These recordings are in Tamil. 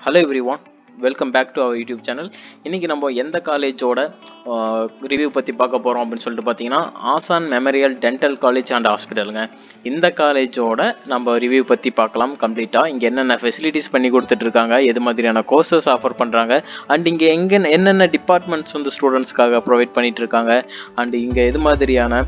Hello everyone, welcome back to our YouTube channel. இன்னைக்கு நம்ம எந்த காலேஜோட ரிவ்யூ பத்தி பார்க்க போறோம் அப்படினு சொல்லிட்டு பாத்தீங்கன்னா ஆசான் மெமோரியல் டென்டல் காலேஜ் அண்ட் ஹாஸ்பிடலுங்க. இந்த காலேஜோட நம்ம ரிவ்யூ பத்தி பார்க்கலாம் கம்ப்ளீட்டா. இங்க என்னென்ன ஃபெசிலிட்டிஸ் பண்ணி கொடுத்துட்டு இருக்காங்க, எது மாதிரியான கோர்சஸ் ஆஃபர் பண்றாங்க, அண்ட் இங்க என்னென்ன டிபார்ட்மெண்ட்ஸ் வந்து ஸ்டூடண்ட்ஸ்க்காக ப்ரொவைட் பண்ணிட்டு இருக்காங்க, அண்ட் இங்க எது மாதிரியான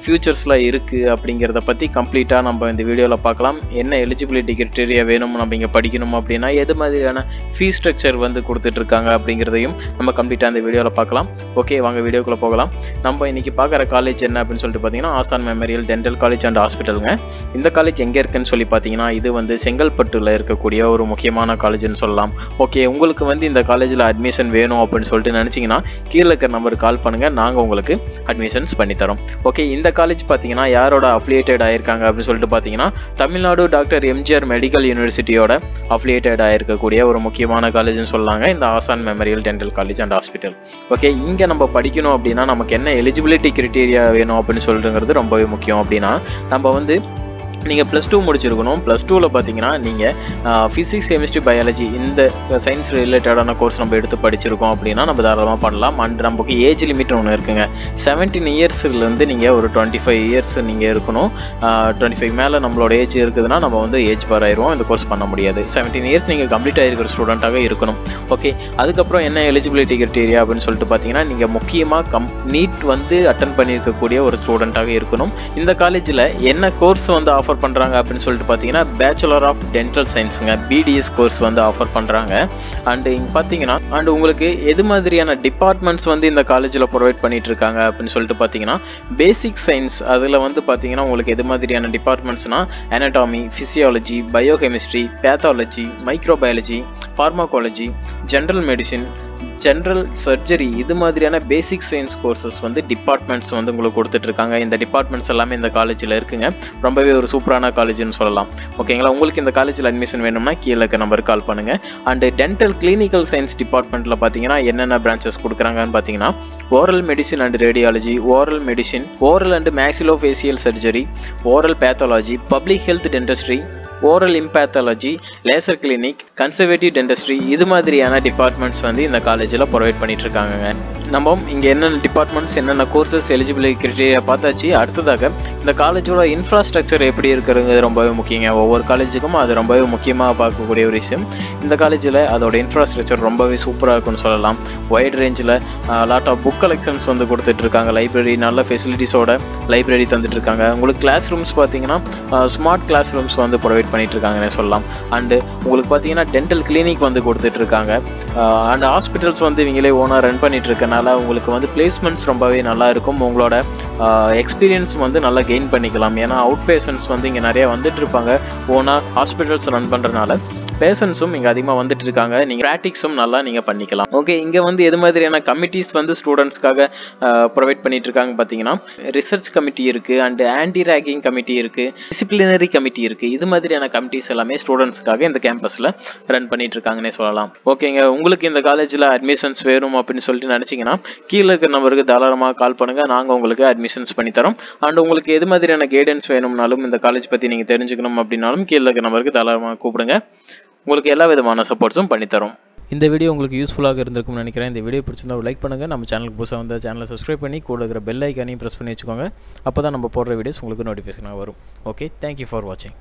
ஃபியூச்சர்ஸ்ல இருக்கு அப்படிங்கறத பத்தி கம்ப்ளீட்டா நம்ம இந்த வீடியோல பார்க்கலாம். என்ன எலிஜிபிலிட்டி கிரைட்டீரியா வேணும் நம்ம இங்க படிக்கணும் அப்படின்னா எது மாதிரியான ஃபீஸ் ஸ்ட்ரக்சர் வந்து கொடுத்துட்டு இருக்காங்க அப்படிங்கிறதையும் நம்ம கம்ப்ளீட்டா இந்த வீடியோல பார்க்கலாம். ஓகே, வாங்க வீடியோக்குள்ள போகலாம். நம்ம இன்னைக்கு பார்க்குற காலேஜ் என்ன அப்படின்னு சொல்லிட்டு பார்த்தீங்கன்னா ஆசான் மெமோரியல் டென்டல் காலேஜ் அண்ட் ஹாஸ்பிட்டலுங்க. இந்த காலேஜ் எங்கே இருக்குன்னு சொல்லி பார்த்தீங்கன்னா இது வந்து செங்கல்பட்டுல இருக்கக்கூடிய ஒரு முக்கியமான காலேஜ்னு சொல்லலாம். ஓகே, உங்களுக்கு வந்து இந்த காலேஜில் அட்மிஷன் வேணும் அப்படின்னு சொல்லிட்டு நினச்சிங்கன்னா கீழே இருக்கிற நம்பருக்கு கால் பண்ணுங்க, நாங்கள் உங்களுக்கு அட்மிஷன்ஸ் பண்ணித்தரோம். ஓகே, இந்த காலேஜ் பார்த்தீங்கன்னா யாரோட அஃபிலியேட்டட் ஆயிருக்காங்க அப்படின்னு சொல்லிட்டு பார்த்தீங்கன்னா தமிழ்நாடு டாக்டர் எம்ஜிஆர் மெடிக்கல் யூனிவர்சிட்டியோட அஃபிலியேட்டட் ஆயிருக்கக்கூடிய ஒரு முக்கியமான காலேஜ்னு சொல்லாங்க இந்த Asan memorial dental college and hospital. Okay, இங்கே நம்ம படிக்கணும் அப்படின்னா நமக்கு என்ன எலிஜிபிலிட்டி கிரைட்டீரியா வேணும் அப்படின்னு சொல்றதுங்கிறது ரொம்பவே முக்கியம். அப்படின்னா நம்ம வந்து நீங்கள் +2 முடிச்சிருக்கணும். +2ல் பார்த்தீங்கன்னா நீங்கள் ஃபிசிக்ஸ் கெமிஸ்ட்ரி பயாலஜி இந்த சயின்ஸ் ரிலேட்டடான கோர்ஸ் நம்ம எடுத்து படிச்சிருக்கோம் அப்படின்னா நம்ம தாராளமாக பண்ணலாம். அண்ட் நமக்கு ஏஜ் லிமிட் ஒன்று இருக்குங்க. 17 இயர்ஸ்லேருந்து நீங்கள் ஒரு 25 இயர்ஸ் நீங்கள் இருக்கணும். 25 மேலே நம்மளோட ஏஜ் இருக்குதுன்னா நம்ம வந்து ஏஜ் பார் ஆயிடுவோம், இந்த கோர்ஸ் பண்ண முடியாது. 17 இயர்ஸ் நீங்கள் கம்ப்ளீட் ஆகிருக்கிற ஸ்டூடெண்ட்டாக இருக்கணும். ஓகே, அதுக்கப்புறம் என்ன எலிஜிபிலிட்டி கிரைட்டீரியா அப்படின்னு சொல்லிட்டு பார்த்தீங்கன்னா நீங்கள் முக்கியமாக நீட் வந்து அட்டன் பண்ணியிருக்கக்கூடிய ஒரு ஸ்டூடெண்ட்டாக இருக்கணும். இந்த காலேஜில் என்ன கோர்ஸ் வந்து ஆஃபர் பண்றாங்க அப்படின்னு சொல்லிட்டு பாத்தீங்கன்னா பேச்சுலர் ஆஃப் டென்டல் சயின்ஸ்ங்க, BDS கோர்ஸ் வந்து ஆஃபர் பண்றாங்க. அண்ட் இங்க பாத்தீங்கன்னா அண்ட் உங்களுக்கு எது மாதிரியான டிபார்ட்மெண்ட்ஸ் வந்து இந்த காலேஜில் ப்ரொவைட் பண்ணிட்டு இருக்காங்க அப்படின்னு சொல்லிட்டு பாத்தீங்கன்னா பேசிக் சயின்ஸ் அதுல வந்து பாத்தீங்கன்னா உங்களுக்கு எது மாதிரியான டிபார்ட்மெண்ட்ஸ்னா anatomy, physiology, biochemistry, pathology, microbiology, pharmacology, general medicine, general surgery, இது மாதிரியான பேசிக் சயின்ஸ் கோர்சஸ் வந்து டிபார்ட்மெண்ட்ஸ் வந்து உங்களுக்கு கொடுத்துட்டு இருக்காங்க. இந்த டிபார்ட்மெண்ட்ஸ் எல்லாமே இந்த காலேஜில் இருக்குங்க. ரொம்பவே ஒரு சூப்பரான காலேஜ்னு சொல்லலாம். ஓகேங்களா, உங்களுக்கு இந்த காலேஜில் அட்மிஷன் வேணும்னா கீழே இருக்க நம்பருக்கு கால் பண்ணுங்க. அண்ட் டென்டல் கிளினிக்கல் சயின்ஸ் டிபார்ட்மெண்ட்டில் பார்த்தீங்கன்னா என்னென்ன பிரான்ச்சஸ் கொடுக்குறாங்கன்னு பார்த்தீங்கன்னா oral medicine and radiology, oral medicine, oral and maxillofacial surgery, oral pathology, public health dentistry, oral implantology, laser clinic, conservative dentistry, இது மாதிரியான டிபார்ட்மெண்ட்ஸ் வந்து இந்த காலேஜில் ப்ரொவைட் பண்ணிட்டு இருக்காங்க. நம்ம இங்கே என்னென்ன டிபார்ட்மெண்ட்ஸ் என்னென்ன கோர்சஸ் எலிஜிபிலிட்டி கிரைட்டீரியா பார்த்தாச்சு. அடுத்ததாக இந்த காலேஜோட இன்ஃப்ராஸ்ட்ரக்சர் எப்படி இருக்கிறது ரொம்பவே முக்கியங்க. ஒவ்வொரு காலேஜுக்கும் அது ரொம்பவே முக்கியமாக பார்க்கக்கூடிய ஒரு விஷயம். இந்த காலேஜில் அதோட இன்ஃப்ராஸ்ட்ரக்சர் ரொம்பவே சூப்பராக இருக்குன்னு சொல்லலாம். வைட் ரேஞ்சில் லாட் ஆஃப் புக் கலெக்ஷன்ஸ் வந்து கொடுத்துட்டு இருக்காங்க. லைப்ரரி நல்ல ஃபெசிலிட்டிஸோட லைப்ரரி தந்துட்டு இருக்காங்க. உங்களுக்கு கிளாஸ் ரூம்ஸ் பார்த்தீங்கன்னா ஸ்மார்ட் கிளாஸ் ரூம்ஸ் வந்து ப்ரொவைட் பண்ணிட்டு இருக்காங்கன்னே சொல்லலாம். அண்டு உங்களுக்கு பார்த்தீங்கன்னா டென்டல் கிளினிக் வந்து கொடுத்துட்டு இருக்காங்க. அண்ட் ஹாஸ்பிட்டல்ஸ் வந்து இவங்களே ஓனாக ரன் பண்ணிட்டு இருக்கனால உங்களுக்கு வந்து பிளேஸ்மெண்ட்ஸ் ரொம்பவே நல்லா இருக்கும். உங்களோட எக்ஸ்பீரியன்ஸ் வந்து நல்லா கெயின் பண்ணிக்கலாம். ஏன்னா அவுட் பேஷண்ட்ஸ் வந்து இங்கே நிறைய வந்துட்டு இருப்பாங்க. ஓனாக ஹாஸ்பிட்டல்ஸ் ரன் பண்ணுறதுனால பேஷண்ட்ஸும் இங்கே அதிகமாக வந்துட்டு இருக்காங்க. நீங்கள் ப்ராக்டிக்ஸும் நல்லா நீங்கள் பண்ணிக்கலாம். ஓகே, இங்கே வந்து எது மாதிரியான கமிட்டிஸ் வந்து ஸ்டூடெண்ட்ஸ்க்காக ப்ரொவைட் பண்ணிட்டு இருக்காங்க பார்த்தீங்கன்னா ரிசர்ச் கமிட்டி இருக்குது, அண்ட் ஆன்டி ரேகிங் கமிட்டி இருக்குது, டிசிப்ளினரி கமிட்டி இருக்குது. இது மாதிரியான கமிட்டிஸ் எல்லாமே ஸ்டூடெண்ட்ஸ்க்காக இந்த கேம்பஸில் ரன் பண்ணிட்டு இருக்காங்கன்னே சொல்லலாம். ஓகேங்க, உங்களுக்கு இந்த காலேஜில் அட்மிஷன்ஸ் வேணும் அப்படின்னு சொல்லிட்டு நினச்சிங்கன்னா கீழே இருக்கிற நம்பருக்கு தாராளமாக கால் பண்ணுங்கள், நாங்கள் உங்களுக்கு அட்மிஷன்ஸ் பண்ணித்தரோம். அண்ட் உங்களுக்கு எது மாதிரியான கைடன்ஸ் வேணும்னாலும் இந்த காலேஜ் பற்றி நீங்கள் தெரிஞ்சுக்கணும் அப்படின்னாலும் கீழே இருக்கிற நம்பருக்கு தாராளமாக கூப்பிடுங்க, உங்களுக்கு எல்லா விதமான சப்போர்ட்ஸும் பண்ணித்தரோம். இந்த வீடியோ உங்களுக்கு யூஸ்ஃபுல்லாக இருந்திருக்கும்னு நினைக்கிறேன். இந்த வீடியோ பிடிச்சிருந்தா லைக் பண்ணுங்கள். நம்ம சேனலுக்கு புதுசாக வந்து சேனலை சப்ஸ்கிரைப் பண்ணி கூட இருக்கிற பெல் ஐக்கானையும் ப்ரெஸ் பண்ணி வச்சுக்கோங்க. அப்போ தான் நம்ம போடுற வீடியோஸ் உங்களுக்கு நோட்டிஃபிகேஷனாக வரும். ஓகே, தேங்க்யூ ஃபார் வாட்சிங்.